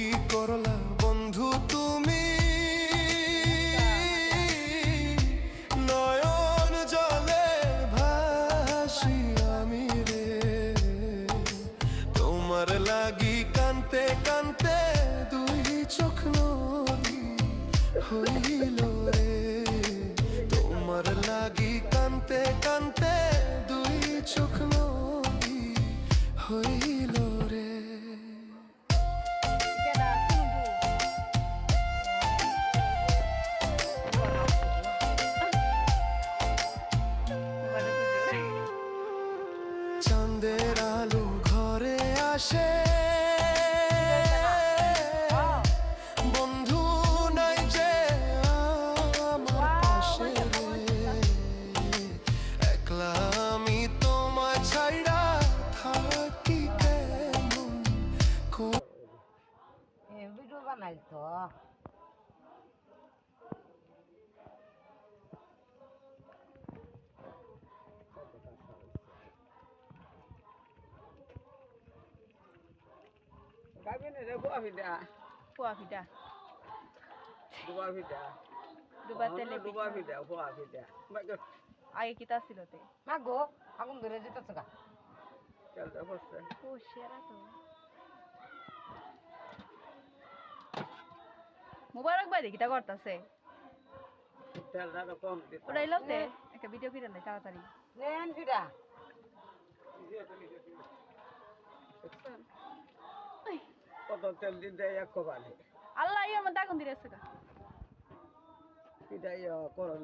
কি করলা বন্ধু তুমি, নয়ন জলে ভাসি আমি রে, তোমার লাগি কানতে কানতে দুই চোখ নদী হইল রে, তোমার লাগি কানতে কানতে দুই চোখ নদী হইল রে। চাঁদের আলো ঘরে আসে বন্ধু নাই যে আমার পাশে রে, একলা আমি তোমায় ছাইড়া থাকি কেমন ভিডিও বানাই তো Gabi ni dah buat vida. Buah vida. Dua vida. Duba tele Dua vida, buat vida. Bagus. আগে কি তা ছিল তে মা গো আগুন ধরে যেতেছে গা Kalau dah bosan. ও সেরা তো মুবারক ভাই কিটা করতাছে Kalau dah kom di. উড়াইলাও তে একটা ভিডিও করে লাই তাড়াতাড়ি নেন ফিরা Kau tel di daya kau balik. আল্লাহ ইয়া মধ্যে আগুন দিয়েছে গা Tidak ya koron.